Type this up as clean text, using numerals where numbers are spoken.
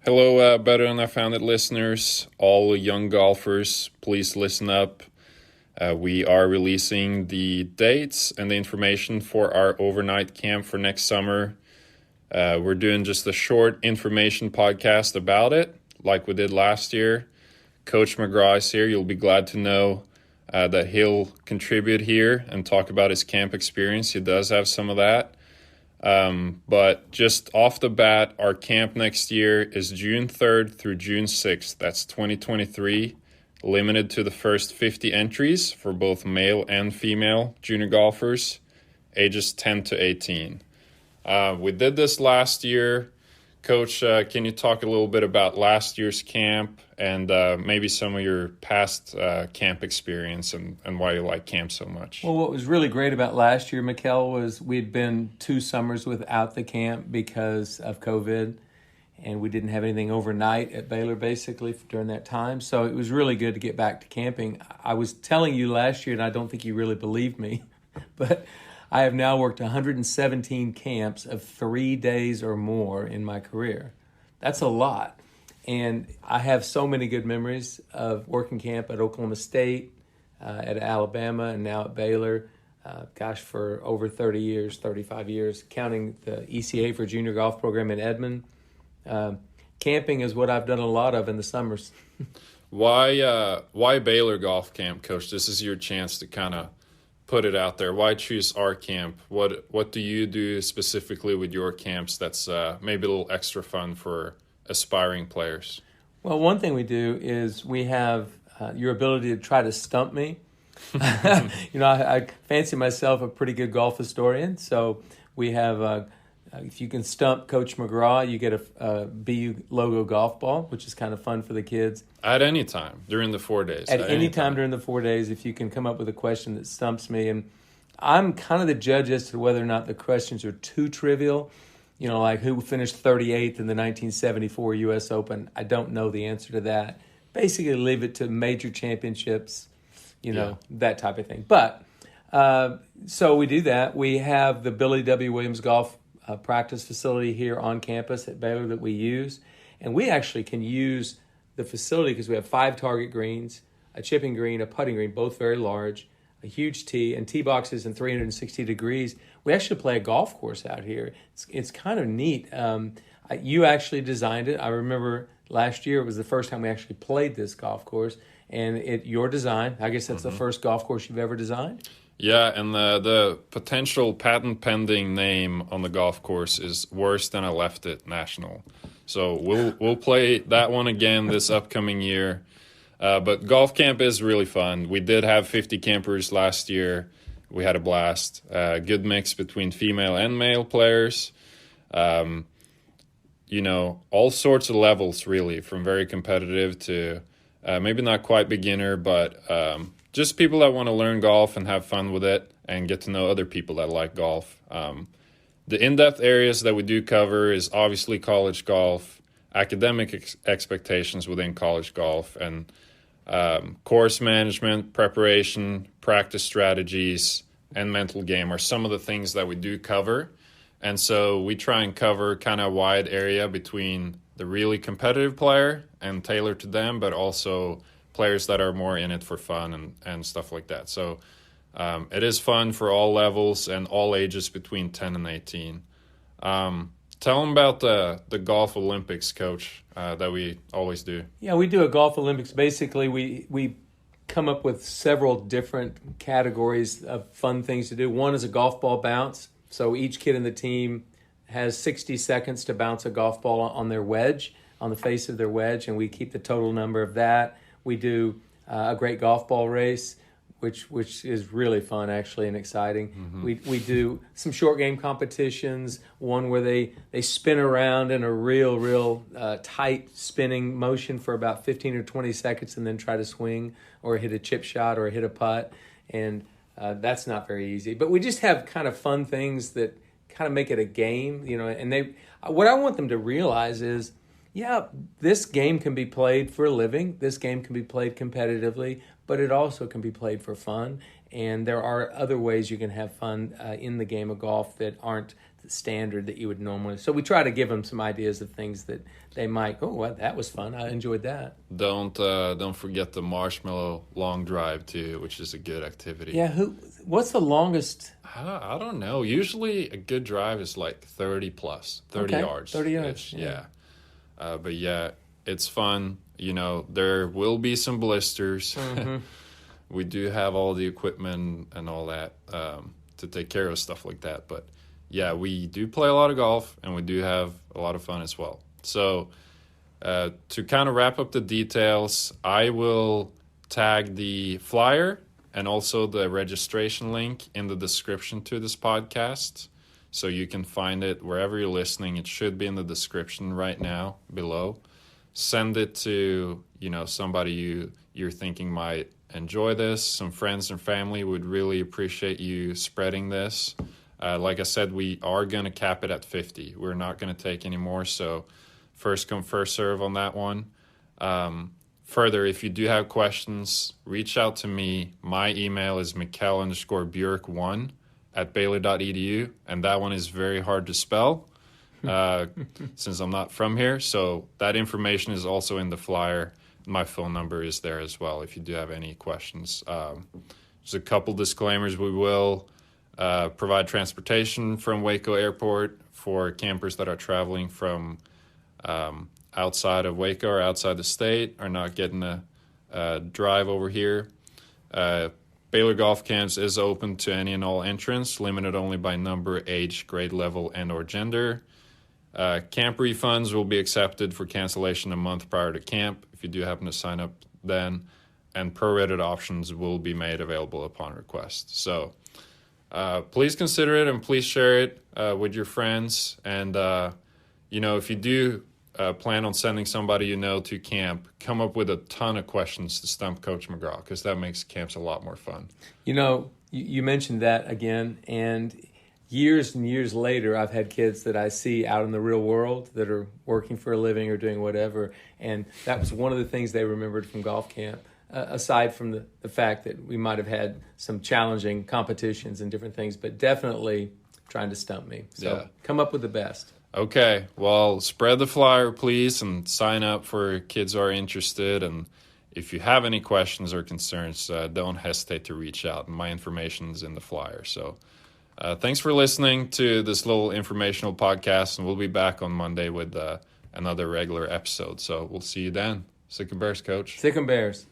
Hello, Better Than I Found It listeners, all young golfers, please listen up. We are releasing the dates and the information for our overnight camp for next summer. We're doing just a short information podcast about it, like we did last year. Coach McGraw is here. You'll be glad to know that he'll contribute here and talk about his camp experience. He does have some of that. But just off the bat, our camp next year is June 3rd through June 6th. That's 2023, limited to the first 50 entries for both male and female junior golfers, ages 10 to 18. We did this last year. Coach, can you talk a little bit about last year's camp and maybe some of your past camp experience and why you like camp so much? Well, what was really great about last year, Mikkel, was we'd been 2 summers without the camp because of COVID, and we didn't have anything overnight at Baylor basically during that time. So it was really good to get back to camping. I was telling you last year, and I don't think you really believed me, but I have now worked 117 camps of 3 days or more in my career. That's a lot. And I have so many good memories of working camp at Oklahoma State, at Alabama, and now at Baylor. For over 30 years, 35 years, counting the ECA for junior golf program in Edmond. Camping is what I've done a lot of in the summers. Why Baylor Golf Camp, Coach? This is your chance to kind of put it out there. Why choose our camp? What do you do specifically with your camps that's maybe a little extra fun for aspiring players? Well, one thing we do is we have your ability to try to stump me. I fancy myself a pretty good golf historian, so we have if you can stump Coach McGraw, you get a BU logo golf ball, which is kind of fun for the kids. At any time during the 4 days. At any time during the 4 days, if you can come up with a question that stumps me. And I'm kind of the judge as to whether or not the questions are too trivial. You know, like who finished 38th in the 1974 U.S. Open. I don't know the answer to that. Basically, leave it to major championships, that type of thing. But, so we do that. We have the Billy W. Williams Golf practice facility here on campus at Baylor that we use. And we actually can use the facility because we have 5 target greens, a chipping green, a putting green, both very large, a huge tee, and tee boxes in 360 degrees. We actually play a golf course out here. It's kind of neat. You actually designed it. I remember last year it was the first time we actually played this golf course, and your design. I guess that's the first golf course you've ever designed. Yeah, and the potential patent pending name on the golf course is Worse Than I Left It National. So we'll play that one again this upcoming year. But golf camp is really fun. We did have 50 campers last year. We had a blast. Good mix between female and male players. All sorts of levels really, from very competitive to maybe not quite beginner, but just people that want to learn golf and have fun with it and get to know other people that like golf. The in-depth areas that we do cover is obviously college golf, academic expectations within college golf, and course management, preparation, practice strategies, and mental game are some of the things that we do cover. And so we try and cover kind of a wide area between the really competitive player and tailor to them, but also players that are more in it for fun and stuff like that. So it is fun for all levels and all ages between 10 and 18. Tell them about the Golf Olympics, Coach, that we always do. Yeah, we do a Golf Olympics. Basically, we come up with several different categories of fun things to do. One is a golf ball bounce. So each kid in the team has 60 seconds to bounce a golf ball on their wedge, on the face of their wedge, and we keep the total number of that. We do a great golf ball race, which is really fun, actually, and exciting. Mm-hmm. We do some short game competitions, one where they spin around in a real tight spinning motion for about 15 or 20 seconds and then try to swing or hit a chip shot or hit a putt. And that's not very easy. But we just have kind of fun things that kind of make it a game, and what I want them to realize is, this game can be played for a living. This game can be played competitively, but it also can be played for fun. And there are other ways you can have fun in the game of golf that aren't standard that you would normally. So we try to give them some ideas of things that they might. Oh, well, that was fun. I enjoyed that. Don't forget the marshmallow long drive too, which is a good activity. Yeah. What's the longest? I don't know. Usually a good drive is like 30 yards. 30 yards. Yeah. But yeah, it's fun. There will be some blisters. Mm-hmm. We do have all the equipment and all that to take care of stuff like that. But yeah, we do play a lot of golf, and we do have a lot of fun as well. So to kind of wrap up the details, I will tag the flyer and also the registration link in the description to this podcast. So you can find it wherever you're listening. It should be in the description right now below. Send it to, somebody you're thinking might enjoy this. Some friends and family would really appreciate you spreading this. Like I said, we are going to cap it at 50. We're not going to take any more. So first come, first serve on that one. Further, if you do have questions, reach out to me. My email is Mikkel_Bjerch1@Baylor.edu. And that one is very hard to spell since I'm not from here. So that information is also in the flyer. My phone number is there as well if you do have any questions. There's a couple disclaimers. We will provide transportation from Waco Airport for campers that are traveling from outside of Waco or outside the state, are not getting a drive over here. Baylor Golf Camps is open to any and all entrants, limited only by number, age, grade level, and or gender. Camp refunds will be accepted for cancellation a month prior to camp if you do happen to sign up then, and prorated options will be made available upon request. So please consider it, and please share it with your friends. And, if you do plan on sending somebody to camp, come up with a ton of questions to stump Coach McGraw, because that makes camps a lot more fun. You mentioned that again, and years and years later, I've had kids that I see out in the real world that are working for a living or doing whatever, and that was one of the things they remembered from golf camp, aside from the fact that we might have had some challenging competitions and different things, but definitely trying to stump me. So Come up with the best. Okay, well, spread the flyer, please, and sign up for kids who are interested. And if you have any questions or concerns, don't hesitate to reach out. My information is in the flyer. So thanks for listening to this little informational podcast, and we'll be back on Monday with another regular episode. So we'll see you then. Sick 'em Bears, Coach. Sick 'em Bears.